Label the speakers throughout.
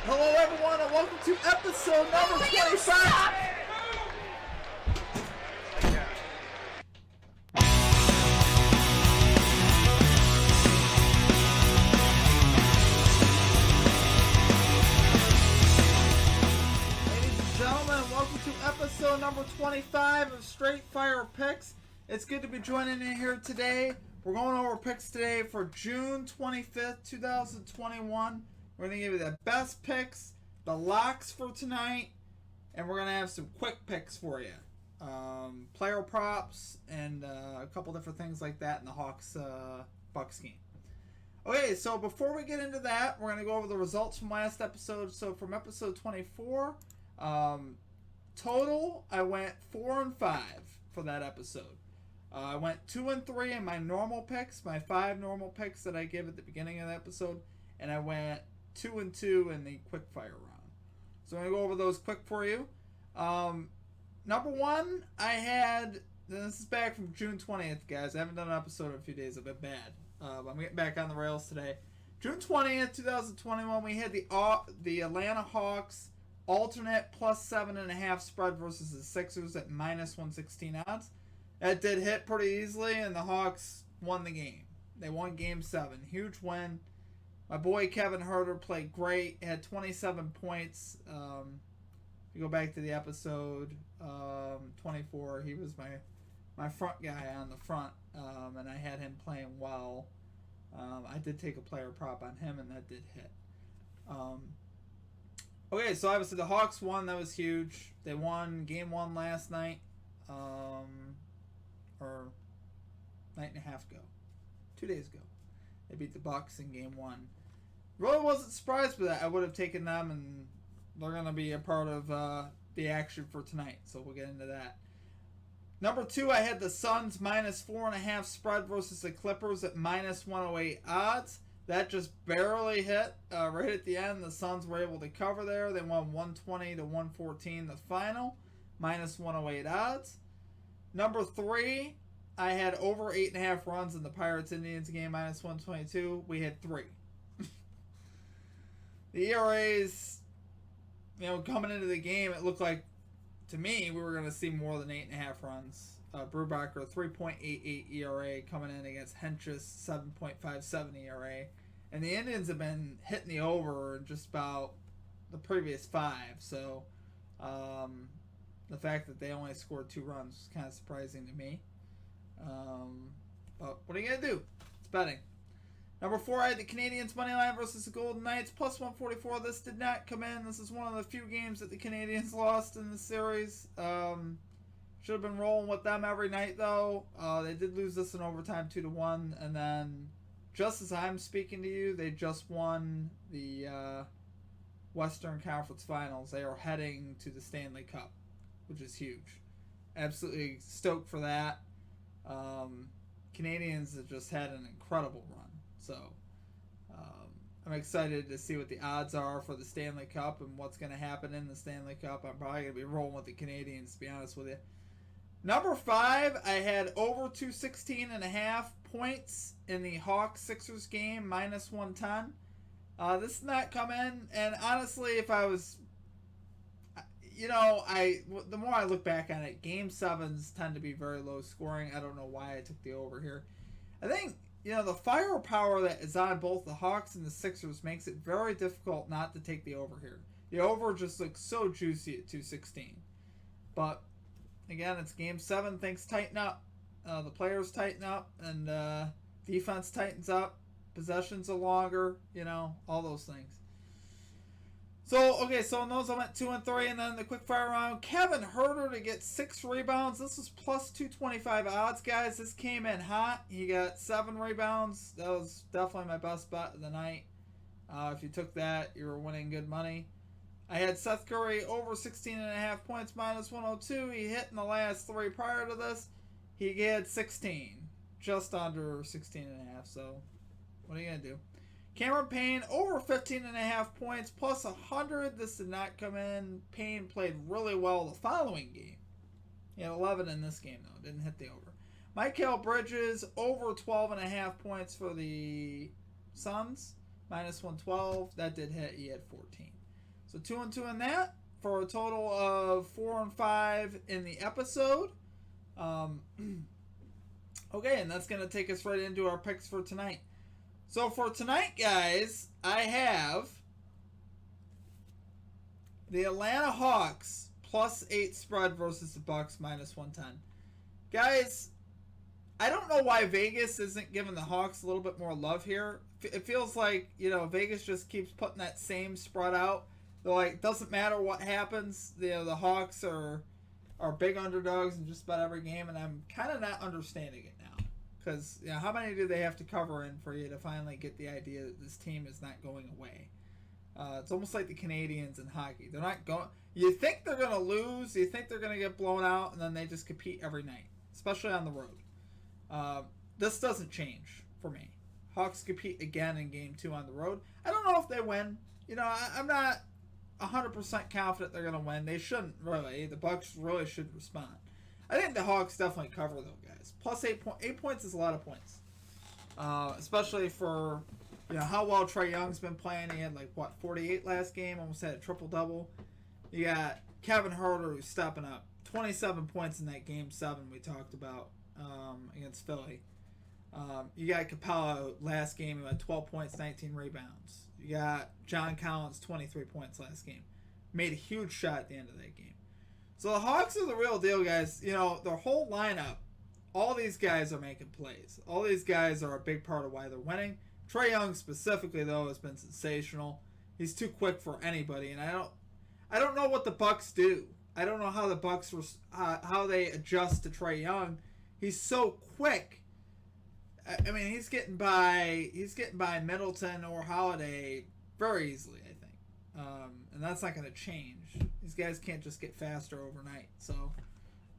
Speaker 1: Hello everyone and welcome to episode number 25. Ladies and gentlemen, welcome to episode number 25 of Straight Fire Picks. It's good to be joining in here today. We're going over picks today for June 25th, 2021. We're going to give you the best picks, the locks for tonight, and we're going to have some quick picks for you. Player props and a couple different things like that in the Hawks-Bucks game. Okay, so before we get into that, we're going to go over the results from last episode. So from episode 24, total, I went 4-5 for that episode. I went 2-3 in my normal picks, my 5 normal picks that I give at the beginning of the episode, and I went 2-2 in the quick fire round. So I'm going to go over those quick for you. Number one, I had, this is back from June 20th, guys. I haven't done an episode in a few days. I've been bad. I'm getting back on the rails today. June 20th, 2021, we had the Atlanta Hawks alternate plus 7.5 spread versus the Sixers at minus 116 odds. That did hit pretty easily, and the Hawks won the game. They won Game 7. Huge win. My boy Kevin Huerter played great. He had 27 points. If you go back to the episode 24, he was my front guy on the front, and I had him playing well. I did take a player prop on him, and that did hit. Okay, so obviously the Hawks won. That was huge. They won Game 1 last night. Or night and a half ago. 2 days ago. They beat the Bucks in Game 1. Really wasn't surprised by that. I would have taken them, and they're going to be a part of the action for tonight. So we'll get into that. Number 2, I had the Suns minus 4.5 spread versus the Clippers at minus 108 odds. That just barely hit right at the end. The Suns were able to cover there. They won 120-114 the final. Minus 108 odds. Number 3, I had over 8.5 runs in the Pirates-Indians game, minus 122. We had 3. The ERAs, coming into the game, it looked like, to me, we were going to see more than 8.5 runs. Brubaker, 3.88 ERA coming in against Hench's 7.57 ERA. And the Indians have been hitting the over just about the previous 5. So, the fact that they only scored 2 runs is kind of surprising to me. But what are you going to do? It's betting. Number 4, I had the Canadiens money line versus the Golden Knights, plus 144. This did not come in. This is one of the few games that the Canadiens lost in the series. Should have been rolling with them every night, though. They did lose this in overtime 2-1. And then, just as I'm speaking to you, they just won the Western Conference Finals. They are heading to the Stanley Cup, which is huge. Absolutely stoked for that. Canadians have just had an incredible run. So, I'm excited to see what the odds are for the Stanley Cup and what's going to happen in the Stanley Cup. I'm probably going to be rolling with the Canadians, to be honest with you. Number 5, I had over 216.5 points in the Hawks-Sixers game, minus 110. This did not come in, and honestly, if I was... the more I look back on it, Game 7s tend to be very low scoring. I don't know why I took the over here. I think, the firepower that is on both the Hawks and the Sixers makes it very difficult not to take the over here. The over just looks so juicy at 216. But, again, it's Game 7. Things tighten up. The players tighten up, and defense tightens up. Possessions are longer, all those things. So in those I went 2-3, and then the quick fire round. Kevin Huerter to get 6 rebounds. This was plus 225 odds, guys. This came in hot. He got 7 rebounds. That was definitely my best bet of the night. If you took that, you were winning good money. I had Seth Curry over 16.5 points, minus 102. He hit in the last 3 prior to this. He had 16, just under 16.5. So what are you gonna do? Cameron Payne over 15.5 points plus 100. This did not come in. Payne played really well the following game. He had 11 in this game, though. Didn't hit the over. Mikal Bridges over 12.5 points for the Suns. Minus 112. That did hit. He had 14. So 2-2 in that for a total of 4-5 in the episode. Okay, and that's going to take us right into our picks for tonight. So for tonight, guys, I have the Atlanta Hawks +8 spread versus the Bucks -110. Guys, I don't know why Vegas isn't giving the Hawks a little bit more love here. It feels like, Vegas just keeps putting that same spread out. They're like, doesn't matter what happens, the Hawks are big underdogs in just about every game, and I'm kind of not understanding it now. Because how many do they have to cover in for you to finally get the idea that this team is not going away? It's almost like the Canadians in hockey. They're not going. You think they're going to lose, you think they're going to get blown out, and then they just compete every night, especially on the road. This doesn't change for me. Hawks compete again in Game 2 on the road. I don't know if they win. I'm not 100% confident they're going to win. They shouldn't, really. The Bucks really should respond. I think the Hawks definitely cover, though, guys. Plus 8 points is a lot of points. Especially for, how well Trae Young's been playing. He had, 48 last game. Almost had a triple-double. You got Kevin Huerter, who's stepping up. 27 points in that Game 7 we talked about against Philly. You got Capella last game, who had 12 points, 19 rebounds. You got John Collins, 23 points last game. Made a huge shot at the end of that game. So the Hawks are the real deal, guys. Their whole lineup, all these guys are making plays. All these guys are a big part of why they're winning. Trae Young specifically, though, has been sensational. He's too quick for anybody, and I don't know what the Bucks do. I don't know how the Bucks how they adjust to Trae Young. He's so quick. I mean, he's getting by Middleton or Holiday very easily, I think, and that's not going to change. These guys can't just get faster overnight. So,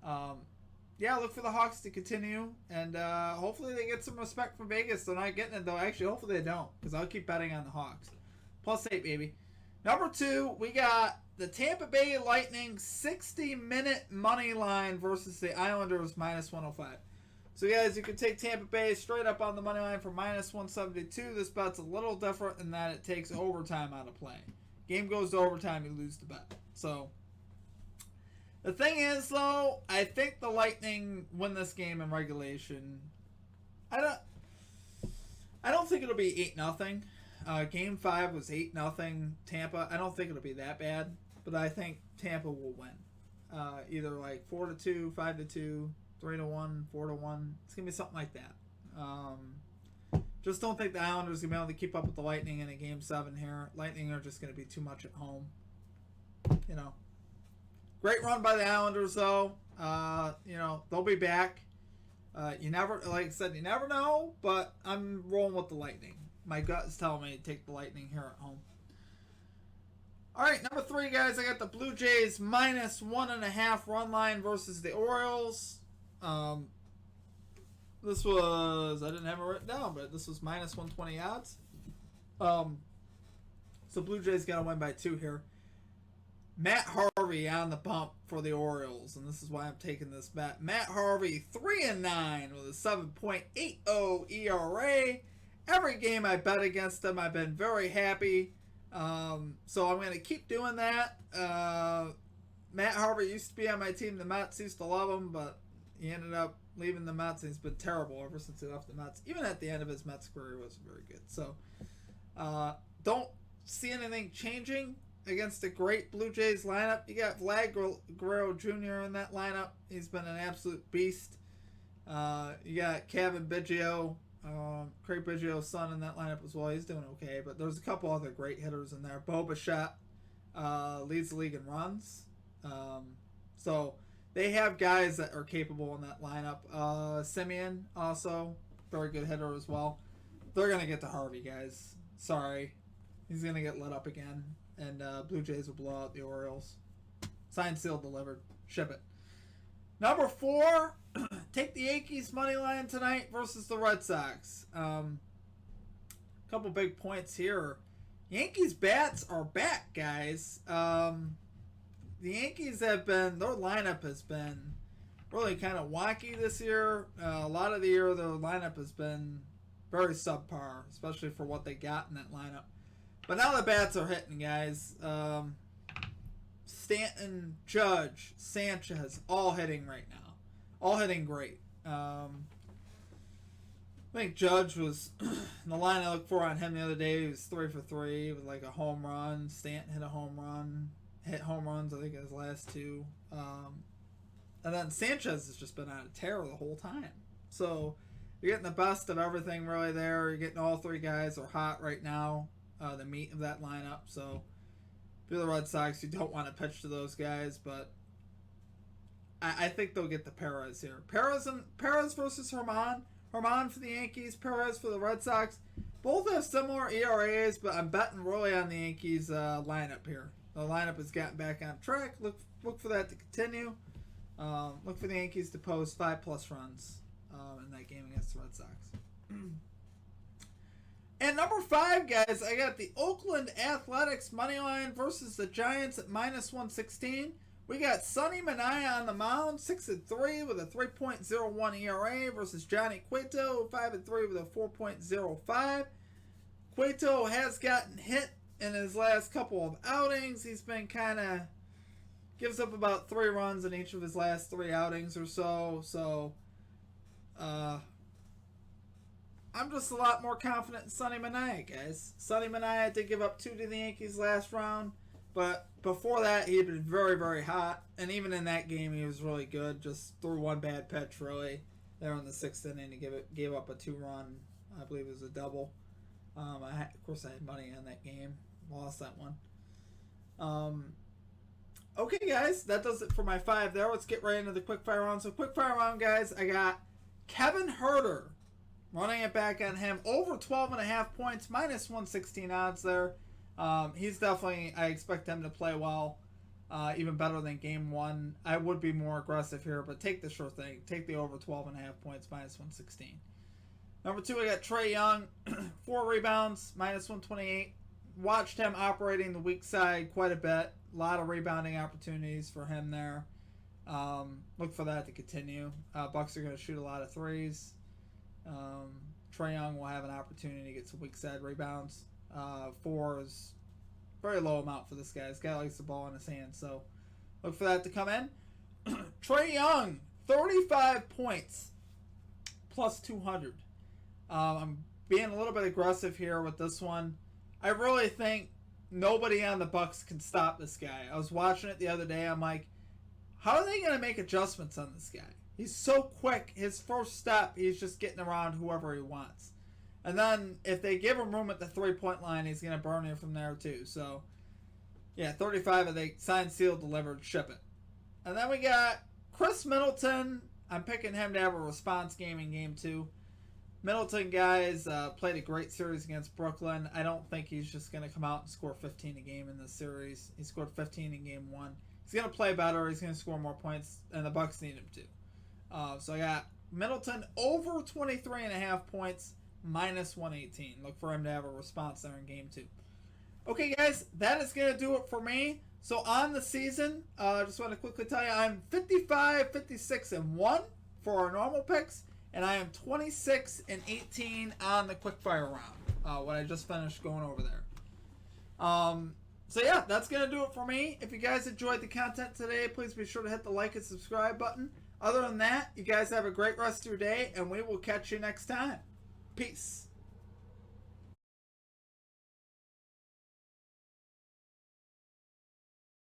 Speaker 1: look for the Hawks to continue, and hopefully they get some respect from Vegas. They're not getting it, though. Actually, hopefully they don't, because I'll keep betting on the Hawks. +8, baby. Number 2, we got the Tampa Bay Lightning 60-minute money line versus the Islanders -105. So, guys, you can take Tampa Bay straight up on the money line for -172. This bet's a little different in that it takes overtime out of play. Game goes to overtime, you lose the bet. So, the thing is, though, I think the Lightning win this game in regulation. I don't think it'll be 8-0. Game 5 was 8-0 Tampa. I don't think it'll be that bad, but I think Tampa will win. Either 4-2, 5-2, 3-1, 4-1. It's gonna be something like that. Just don't think the Islanders are gonna be able to keep up with the Lightning in a Game 7 here. Lightning are just gonna be too much at home. Great run by the Islanders, though. They'll be back. You never know, but I'm rolling with the Lightning. My gut is telling me to take the Lightning here at home. All right, number 3, guys. I got the Blue Jays -1.5 run line versus the Orioles. This was, I didn't have it written down, but this was -120 odds. So Blue Jays got to win by 2 here. Matt Harvey on the bump for the Orioles, and this is why I'm taking this bet. Matt Harvey 3-9 with a 7.80 ERA. Every game I bet against him, I've been very happy. So I'm going to keep doing that. Matt Harvey used to be on my team. The Mets used to love him, but he ended up leaving the Mets, and he's been terrible ever since he left the Mets. Even at the end of his Mets career, he wasn't very good. So don't see anything changing against a great Blue Jays lineup. You got Vlad Guerrero Jr. in that lineup. He's been an absolute beast. You got Kevin Biggio, Craig Biggio's son in that lineup as well. He's doing okay, but there's a couple other great hitters in there. Bo Bichette leads the league in runs. So they have guys that are capable in that lineup. Simeon also, very good hitter as well. They're going to get to Harvey, guys. Sorry. He's going to get lit up again. And Blue Jays will blow out the Orioles. Signed, sealed, delivered. Ship it. Number 4, take the Yankees money line tonight versus the Red Sox. Couple big points here. Yankees bats are back, guys. The Yankees their lineup has been really kind of wacky this year. A lot of the year, their lineup has been very subpar, especially for what they got in that lineup. But now the bats are hitting, guys. Stanton, Judge, Sanchez, all hitting right now. All hitting great. I think Judge was the line I looked for on him the other day. He was 3 for 3 with like a home run. Stanton hit a home run. Hit home runs, I think, in his last two. And then Sanchez has just been on a tear the whole time. So you're getting the best of everything really there. You're getting all three guys are hot right now, the meat of that lineup. So if you're the Red Sox, you don't want to pitch to those guys, but I think they'll get the Perez here. Perez versus Herman. Herman for the Yankees, Perez for the Red Sox. Both have similar ERAs, but I'm betting really on the Yankees lineup here. The lineup has gotten back on track. Look for that to continue. Look for the Yankees to post 5+ runs in that game against the Red Sox. And number 5, guys, I got the Oakland Athletics moneyline versus the Giants at -116. We got Sonny Manaea on the mound, 6-3 with a 3.01 ERA versus Johnny Cueto, 5-3 with a 4.05. Cueto has gotten hit in his last couple of outings. He's been gives up about 3 runs in each of his last 3 outings or so. So, I'm just a lot more confident in Sonny Manaea, guys. Sonny Manaea did give up 2 to the Yankees last round, but before that, he had been very, very hot. And even in that game, he was really good. Just threw 1 bad pitch, really. There in the 6th inning, he gave up a 2-run. I believe it was a double. Of course, I had money on that game. Lost that one. Okay, guys, that does it for my 5 there. Let's get right into the quickfire round. So, quickfire round, guys, I got Kevin Herter. Running it back on him. Over 12.5 points. -116 odds there. He's definitely, I expect him to play well. Even better than game 1. I would be more aggressive here, but take the sure thing. Take the over 12.5 points, -116. Number 2, I got Trae Young. 4 rebounds, -128. Watched him operating the weak side quite a bit. A lot of rebounding opportunities for him there. Look for that to continue. Bucks are going to shoot a lot of threes. Trae Young will have an opportunity to get some weak side rebounds. 4 is very low amount for this guy. This guy likes the ball in his hand, so look for that to come in. Trae Young, 35 points, +200. I'm being a little bit aggressive here with this one. I really think nobody on the Bucks can stop this guy. I was watching it the other day. I'm like, how are they going to make adjustments on this guy? He's so quick. His first step, he's just getting around whoever he wants. And then if they give him room at the 3-point line, he's going to burn you from there too. So, yeah, 35 of they signed, sealed, delivered, ship it. And then we got Chris Middleton. I'm picking him to have a response game in game 2. Middleton, guys, played a great series against Brooklyn. I don't think he's just going to come out and score 15 a game in this series. He scored 15 in game 1. He's going to play better. He's going to score more points, and the Bucks need him to. So I got Middleton over 23.5 points, -118. Look for him to have a response there in game 2. Okay, guys, that is going to do it for me. So on the season, I just want to quickly tell you, I'm 55, 56-1 for our normal picks. And I am 26-18 on the quickfire round. What I just finished going over there. So yeah, that's gonna do it for me. If you guys enjoyed the content today, please be sure to hit the like and subscribe button. Other than that, you guys have a great rest of your day, and we will catch you next time. Peace.